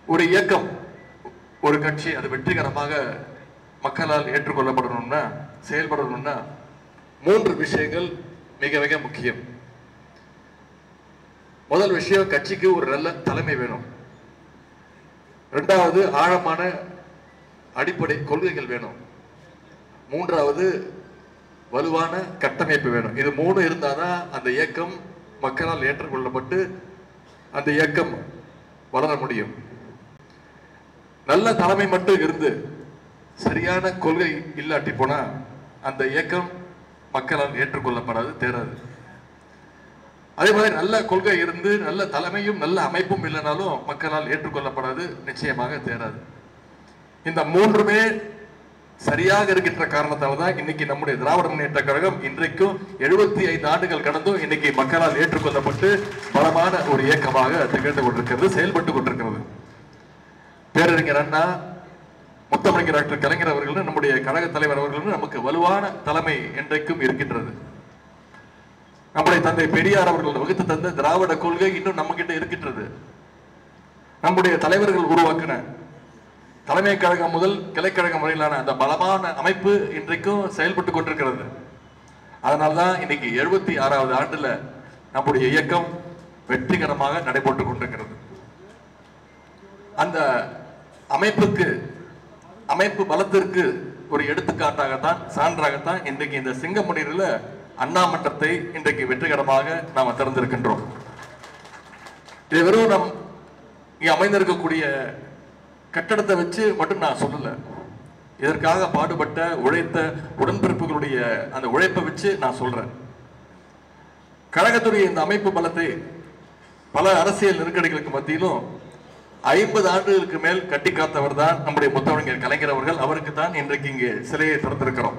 ஒரு இயக்கம், ஒரு கட்சி அது வெற்றிகரமாக மக்களால் ஏற்றுக்கொள்ளப்படணும்னா, செயல்படணும்னா 3 விஷயங்கள் மிக மிக முக்கியம். முதல் விஷயம், கட்சிக்கு ஒரு நல்ல தலைமை வேணும். 2வது, ஆழமான அடிப்படை கொள்கைகள் வேணும். 3வது, வலுவான கட்டமைப்பு வேணும். இது 3 இருந்தாதான் அந்த இயக்கம் மக்களால் ஏற்றுக்கொள்ளப்பட்டு அந்த இயக்கம் வளர முடியும். நல்ல தலைமை மட்டும் இருந்து சரியான கொள்கை இல்லாட்டி போனா அந்த இயக்கம் மக்களால் ஏற்றுக்கொள்ளப்படாது, தேராது. அதே மாதிரி நல்ல கொள்கை இருந்து நல்ல தலைமையும் நல்ல அமைப்பும் இல்லைனாலும் மக்களால் ஏற்றுக்கொள்ளப்படாது, நிச்சயமாக தேராது. இந்த 3மே சரியாக இருக்கின்ற காரணத்தால் தான் இன்னைக்கு நம்முடைய திராவிட முன்னேற்ற கழகம் இன்றைக்கும் 75 ஆண்டுகள் கடந்தும் இன்னைக்கு மக்களால் ஏற்றுக்கொள்ளப்பட்டு பலமான ஒரு இயக்கமாக திகழ்ந்து கொண்டிருக்கிறது, செயல்பட்டு கொண்டிருக்கிறது. பேரறிஞர் அண்ணா, முத்தமிழர் டாக்டர் கலைஞர் அவர்கள், நம்முடைய கழக தலைவர் அவர்கள் நமக்கு வலுவான தலைமை என்றைக்கும் இருக்கின்றது. நம்முடைய தந்தை பெரியார் அவர்கள் வகுத்து தந்த திராவிட கொள்கை இன்னும் நம்ம கிட்ட இருக்கின்றது. நம்முடைய தலைவர்கள் உருவாக்கின தலைமை கழகம் முதல் கிளைக்கழகம் வரையிலான அந்த பலமான அமைப்பு இன்றைக்கும் செயல்பட்டு கொண்டிருக்கிறது. அதனால்தான் இன்னைக்கு 76வது ஆண்டுல நம்முடைய இயக்கம் வெற்றிகரமாக நடைபெற்றுக் கொண்டிருக்கிறது. அந்த அமைப்பு பலத்திற்கு ஒரு எடுத்துக்காட்டாகத்தான், சான்றாகத்தான் இன்றைக்கு இந்த சிங்கமுனீரில் அண்ணா மன்றத்தை இன்றைக்கு வெற்றிகரமாக நாம் திறந்திருக்கின்றோம். இது வெறும் நம் இங்கே அமைந்திருக்கக்கூடிய கட்டடத்தை வச்சு மட்டும் நான் சொல்லல. இதற்காக பாடுபட்ட உழைத்த உடன்பிறப்புகளுடைய அந்த உழைப்பை வச்சு நான் சொல்றேன். கழகத்துடைய இந்த அமைப்பு பலத்தை பல அரசியல் நெருக்கடிகளுக்கு மத்தியிலும் 50 ஆண்டுகளுக்கு மேல் கட்டி காத்தவர் தான் நம்முடைய முத்தமிழர் கலைஞர் அவர்கள். அவருக்கு தான் இன்றைக்கு இங்கே சிலையை திறந்திருக்கிறோம்.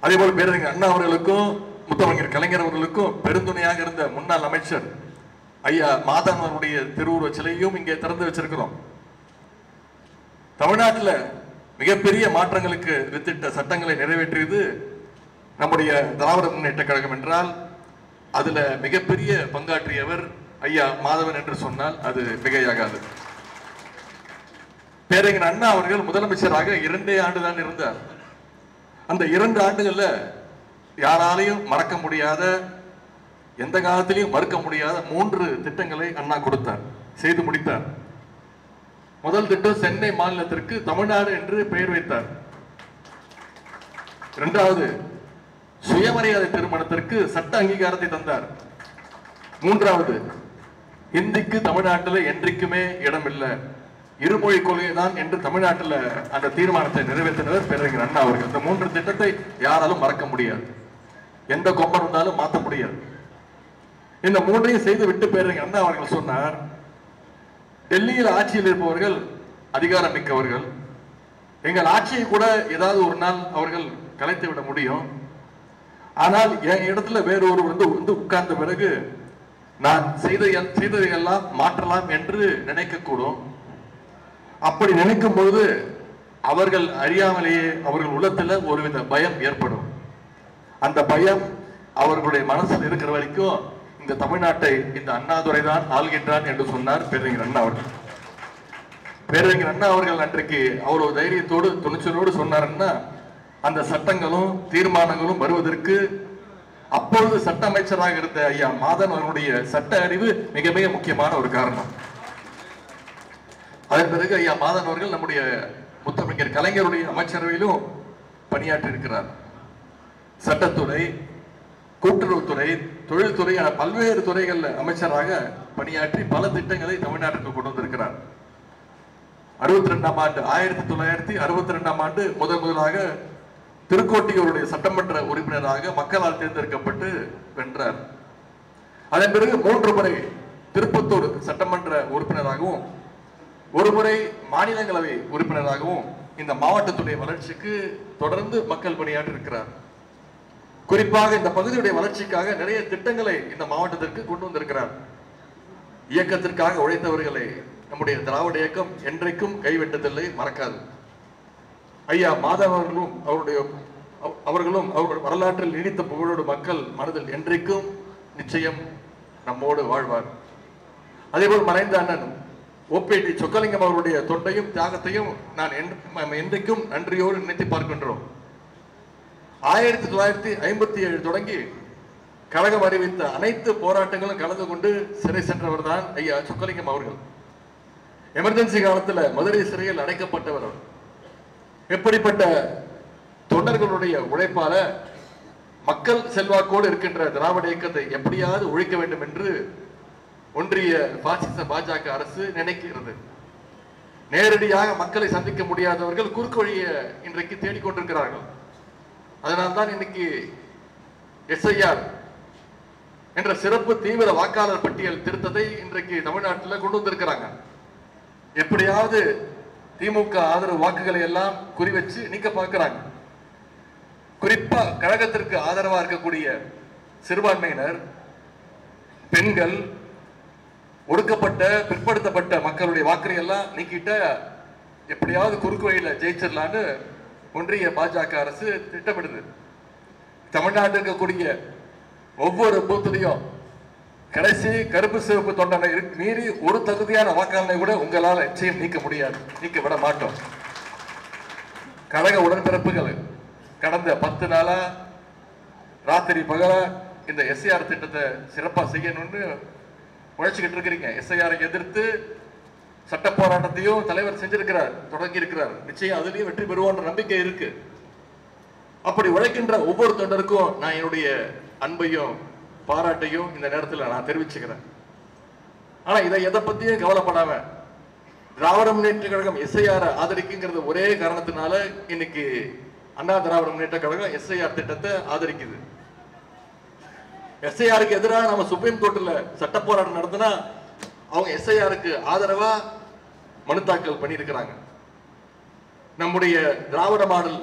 அதே போல பேரறிஞர் அண்ணா அவர்களுக்கும் முத்தமிழர் கலைஞர் அவர்களுக்கும் பெருந்துணையாக இருந்த முன்னாள் அமைச்சர் ஐயா மாதவன் அவருடைய திருவுருவ சிலையும் இங்கே திறந்து வச்சிருக்கிறோம். தமிழ்நாட்டில் மிகப்பெரிய மாற்றங்களுக்கு வித்திட்ட சட்டங்களை நிறைவேற்றியது நம்முடைய திராவிட முன்னேற்ற கழகம் என்றால் அதுல மிகப்பெரிய பங்காற்றியவர் ஐயா மாதவன் என்று சொன்னால் அது மிகையாகாது. பேரறிஞர் அண்ணா அவர்கள் முதலமைச்சராக 2 ஆண்டுதான் இருந்தார். அந்த 2 ஆண்டுகள்ல யாராலையும் மறக்க முடியாத, எந்த காலத்திலையும் மறுக்க முடியாத 3 திட்டங்களை அண்ணா கொடுத்தார், செய்து முடித்தார். முதல் திட்டம், சென்னை மாநிலத்திற்கு தமிழ்நாடு என்று பெயர் வைத்தார். 2வது, சுயமரியாதை திருமணத்திற்கு சட்ட அங்கீகாரத்தை தந்தார். 3வது, இந்திக்கு தமிழ்நாட்டில் என்றைக்குமே இடம் இல்லை, இருமொழி கொள்கை தான் என்று தமிழ்நாட்டில் அந்த தீர்மானத்தை நிறைவேற்றினவர் பேரறிஞர் அண்ணா அவர்கள். இந்த 3 திட்டத்தை யாராலும் மறக்க முடியாது, எந்த கொம்பன் இருந்தாலும் மாற்ற முடியாது. இந்த 3ஐயும் செய்து விட்டு பேரறிஞர் அண்ணா அவர்கள் சொன்னார், டெல்லியில் ஆட்சியில் இருப்பவர்கள் அதிகாரம் மிக்கவர்கள், எங்கள் ஆட்சியை கூட ஏதாவது ஒரு நாள் அவர்கள் கலைத்து விட முடியும். ஆனால் என் இடத்துல வேறொரு வந்து உட்கார்ந்த பிறகு நான் செய்ததையெல்லாம் மாற்றலாம் என்று நினைக்கக்கூடும். அப்படி நினைக்கும் பொழுது அவர்கள் அறியாமலேயே அவர்கள் உள்ளத்துல ஒருவித பயம் ஏற்படும். அந்த பயம் அவர்களுடைய மனசில் இருக்கிற வரைக்கும் இந்த தமிழ்நாட்டை இந்த அண்ணாதுரை தான் ஆள்கின்றான் என்று சொன்னார் பேரறிஞர் அண்ணா அவர்கள். பேரறிஞர் அண்ணா அவர்கள் அன்றைக்கு அவ்வளவு தைரியத்தோடு துணிச்சலோடு சொன்னாருன்னா அந்த சட்டங்களும் தீர்மானங்களும் வருவதற்கு அப்பொழுது சட்ட அமைச்சராக இருந்த ஐயா மாதன் அவர்களுடைய சட்ட அறிவு மிக மிக முக்கியமான ஒரு காரணம். அதன் பிறகு ஐயா மாதன் அவர்கள் நம்முடைய முத்தமிழர் கலைஞருடைய அமைச்சரவையிலும் பணியாற்றி இருக்கிறார். சட்டத்துறை, கூட்டுறவுத்துறை, தொழில்துறை என பல்வேறு துறைகளில் அமைச்சராக பணியாற்றி பல திட்டங்களை தமிழ்நாட்டிற்கு கொண்டு வந்திருக்கிறார். 1962ஆம் ஆண்டு முதலாக திருக்கோட்டியூருடைய சட்டமன்ற உறுப்பினராக மக்களால் தேர்ந்தெடுக்கப்பட்டு வென்றார். அதன் பிறகு 3 முறை திருப்பத்தூர் சட்டமன்ற உறுப்பினராகவும் 1 முறை மாநிலங்களவை உறுப்பினராகவும் இந்த மாவட்டத்துடைய வளர்ச்சிக்கு தொடர்ந்து மக்கள் பணியாற்றி இருக்கிறார். குறிப்பாக இந்த பகுதியுடைய வளர்ச்சிக்காக நிறைய திட்டங்களை இந்த மாவட்டத்திற்கு கொண்டு வந்திருக்கிறார். இயக்கத்திற்காக உழைத்தவர்களை நம்முடைய திராவிட இயக்கம் என்றைக்கும் கைவிட்டதில்லை, மறக்காது. ஐயா மாதவர்களும் அவர்களும் அவருடைய வரலாற்றில் நீடித்த புகழோடு மக்கள் மனதில் என்றைக்கும் நிச்சயம் நம்மோடு வாழ்வார். அதேபோல் மறைந்த அண்ணன் ஓபிடி சொக்கலிங்கம் அவருடைய தொண்டையும் தியாகத்தையும் நான் என்றைக்கும் நன்றியோடு நினைத்து பார்க்கின்றோம். 1957 தொடங்கி கழகம் அறிவித்த அனைத்து போராட்டங்களும் கலந்து கொண்டு சிறை சென்றவர் தான் ஐயா சொக்கலிங்கம் அவர்கள். எமர்ஜென்சி காலத்தில் மதுரை சிறையில் அடைக்கப்பட்டவர். எப்படிப்பட்ட தொண்டர்களுடைய உழைப்பால மக்கள் செல்வாக்கோடு இருக்கின்ற திராவிட இயக்கத்தை எப்படியாவது ஒழிக்க வேண்டும் என்று ஒன்றிய பாசிச பாஜக அரசு நினைக்கிறது. நேரடியாக மக்களை சந்திக்க முடியாதவர்கள் குறுக்கு வழியை இன்றைக்கு தேடிக்கொண்டிருக்கிறார்கள். அதனால்தான் இன்னைக்கு SIR என்ற சிறப்பு தீவிர வாக்காளர் பட்டியல் திருத்தத்தை இன்றைக்கு தமிழ்நாட்டில் கொண்டு வந்திருக்கிறாங்க. எப்படியாவது திமுக ஆதரவு வாக்குகளை எல்லாம் குறிவச்சு நீக்க பார்க்கிறாங்க. குறிப்பா கழகத்திற்கு ஆதரவா இருக்கக்கூடிய சிறுபான்மையினர், பெண்கள், ஒடுக்கப்பட்ட பிற்படுத்தப்பட்ட மக்களுடைய வாக்குகளை எல்லாம் நீக்கிட்ட எப்படியாவது குறுக்கு வழியில ஜெயிச்சிடலான்னு ஒன்றிய பாஜக அரசு திட்டமிடுது. தமிழ்நாட்டில் இருக்கக்கூடிய ஒவ்வொரு பூத்திலையும் கடைசி கருப்பு சிவப்பு தொண்டனை மீறி ஒரு தகுதியான வாக்காளனை கூட உங்களால் நிச்சயம் நீக்க முடியாது, நீக்க விட மாட்டோம். கழக உடன்பிறப்புகள் கடந்த 10 நாளா ராத்திரி பகல இந்த SIR திட்டத்தை சிறப்பா செய்யணும்னு உழைச்சிக்கிட்டு இருக்கிறீங்க. SIR-ஐ எதிர்த்து சட்ட போராட்டத்தையும் தலைவர் செஞ்சிருக்கிறார், தொடங்கி இருக்கிறார். நிச்சயம் அதுலயும் வெற்றி பெறுவோன்ற நம்பிக்கை இருக்கு. அப்படி உழைக்கின்ற ஒவ்வொரு தொண்டருக்கும் நான் என்னுடைய அன்பையும் பாராட்டையும் இந்த நேரத்தில் நான் தெரிவிச்சுக்கிறேன். ஆனா இதை எதை பத்தியும் கவலைப்படாம திராவிட முன்னேற்ற கழகம் SIR-ஐ ஆதரிக்குங்கிறது ஒரே காரணத்தினால இன்னைக்கு அண்ணா திராவிட முன்னேற்ற கழகம் SIR திட்டத்தை ஆதரிக்குது. SIR-க்கு எதிராக நம்ம சுப்ரீம் கோர்ட்ல சட்ட போராட்டம் நடத்தினா அவங்க SIR-க்கு ஆதரவா மனு தாக்கல் பண்ணியிருக்கிறாங்க. நம்முடைய திராவிட மாடல்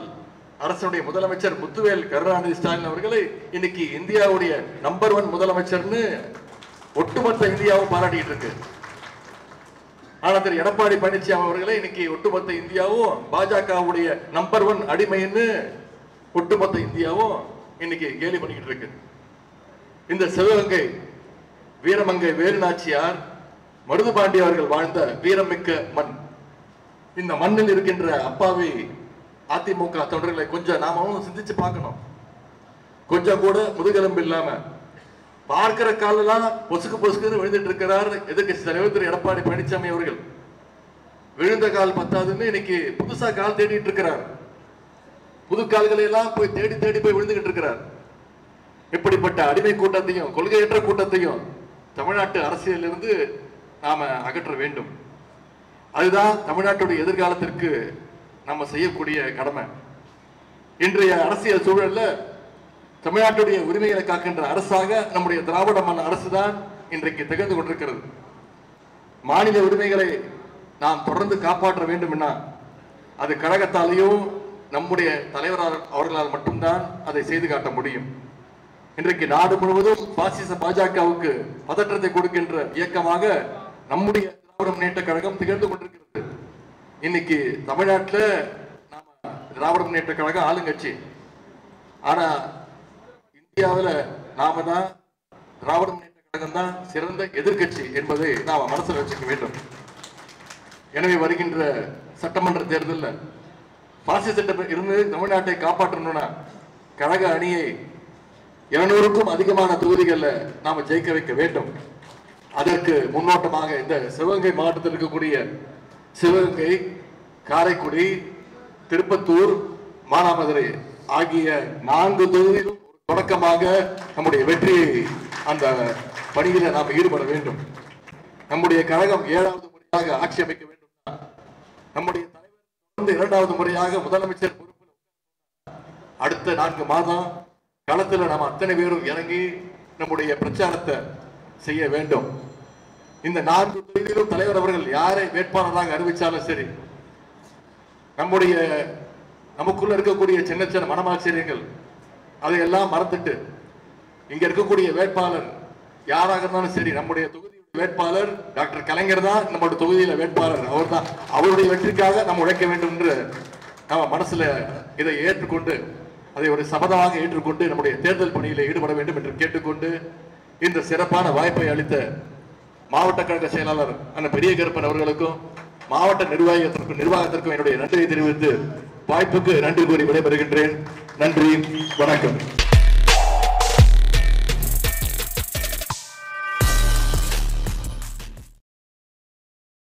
அரசுடைய முதலமைச்சர் முத்துவேல் கருணாநிதி ஸ்டாலின் அவர்களை இன்னைக்கு இந்தியாவுடைய நம்பர் 1 முதலமைச்சர்னு ஒட்டுமொத்த இந்தியாவும் பாராட்டிட்டு இருக்கு. ஆனா திரு எடப்பாடி பழனிசாமி அவர்களை இன்னைக்கு ஒட்டுமொத்த இந்தியாவும் பாஜகவுடைய நம்பர் 1 அடிமைன்னு ஒட்டுமொத்த இந்தியாவும் இன்னைக்கு கேலி பண்ணிக்கிட்டு இருக்கு. இந்த சிவகங்கை வீரமங்கை வேலு நாச்சியார், மருதுபாண்டி அவர்கள் வாழ்ந்த வீரமிக்க மண். இந்த மண்ணில் இருக்கின்ற அப்பாவி அதிமுக தொண்டர்களை கொஞ்சம் நாம சிந்திச்சு பார்க்கணும். கொஞ்சம் கூட முதுகெலும்பு இல்லாம பார்க்கிற காலெல்லாம் பொசுக்கு பொசுக்குன்னு விழுந்துட்டு இருக்கிறார் எதிர்கட்சி தலைவர் திரு எடப்பாடி பழனிசாமி அவர்கள். விழுந்த கால் பத்தாதுன்னு இன்னைக்கு புதுசா கால் தேடிட்டு இருக்கிறார். புது கால்களை எல்லாம் போய் தேடி தேடி போய் விழுந்துகிட்டு இருக்கிறார். இப்படிப்பட்ட அடிமை கூட்டத்தையும் கொள்கையற்ற கூட்டத்தையும் தமிழ்நாட்டு அரசியலில் இருந்து நாம அகற்ற வேண்டும். அதுதான் தமிழ்நாட்டுடைய எதிர்காலத்திற்கு நம்ம செய்யக்கூடிய கடமை. இன்றைய அரசியல் சூழல்ல தமிழ்நாட்டுடைய உரிமைகளை காக்கின்ற அரசாக நம்முடைய திராவிட மண் அரசுதான் இன்றைக்கு திகழ்ந்து கொண்டிருக்கிறது. மாநில உரிமைகளை நாம் தொடர்ந்து காப்பாற்ற வேண்டும்னா அது கழகத்தாலேயும் நம்முடைய தலைவரால் அவர்களால் மட்டும்தான் அதை செய்து காட்ட முடியும். இன்றைக்கு நாடு முழுவதும் பாசிச பாஜகவுக்கு பதற்றத்தை கொடுக்கின்ற இயக்கமாக நம்முடைய திராவிட முன்னேற்ற கழகம் திகழ்ந்து கொண்டிருக்கிறது. இன்னைக்கு தமிழ்நாட்டில் நாம திராவிட முன்னேற்ற கழகம் ஆளுங்கட்சி. ஆனா இந்தியாவில் நாம தான் திராவிட முன்னேற்ற கழகம் தான் சிறந்த எதிர்கட்சி என்பதை நாம மனசில் வச்சுக்க வேண்டும். எனவே வருகின்ற சட்டமன்ற தேர்தலில் பாசிச இருந்து தமிழ்நாட்டை காப்பாற்றணும்னா கழக அணியை 200க்கும் அதிகமான தொகுதிகளில் நாம ஜெயிக்க வைக்க வேண்டும். அதற்கு முன்னோட்டமாக இந்த சிவகங்கை மாவட்டத்தில் இருக்கக்கூடிய சிவகங்கை, காரைக்குடி, திருப்பத்தூர், மானாமதுரை ஆகிய 4 தொகுதியிலும் தொடக்கமாக நம்முடைய வெற்றியை அந்த பணியில நாம் ஈடுபட வேண்டும். நம்முடைய கழகம் 7வது முறையாக ஆட்சி அமைக்க வேண்டும். நம்முடைய தலைவர் 2வது முறையாக முதலமைச்சர் பொறுப்பில் அடுத்த 4 மாதம் களத்தில் நாம் அத்தனை பேரும் இறங்கி நம்முடைய பிரச்சாரத்தை செய்ய வேண்டும். இந்த 4 தொகுதியிலும் தலைவர் அவர்கள் யாரை வேட்பாளராக அறிவிச்சாலும் சரி, நம்முடைய நமக்குள்ள இருக்கக்கூடிய சின்ன சின்ன மனமாச்சரியங்கள் அதையெல்லாம் மறந்துட்டு இங்க இருக்கக்கூடிய வேட்பாளர் யாராக இருந்தாலும் சரி, நம்முடைய தொகுதி வேட்பாளர் டாக்டர் கலைஞர் தான் நம்முடைய தொகுதியில வேட்பாளர். அவர் தான், அவருடைய வெற்றிக்காக நாம் உழைக்க வேண்டும் என்று நம்ம மனசுல இதை ஏற்றுக்கொண்டு அதை ஒரு சபதமாக ஏற்றுக்கொண்டு நம்முடைய தேர்தல் பணியில் ஈடுபட வேண்டும் என்று கேட்டுக்கொண்டு இந்த சிறப்பான வாய்ப்பை அளித்த மாவட்ட கழக செயலாளர் அண்ணன் பெரிய கருப்பன் அவர்களுக்கும் மாவட்ட நிர்வாகத்திற்கும் என்னுடைய நன்றியை தெரிவித்து வாய்ப்புக்கு நன்றி கூறி விடைபெறுகின்றேன். நன்றி, வணக்கம்.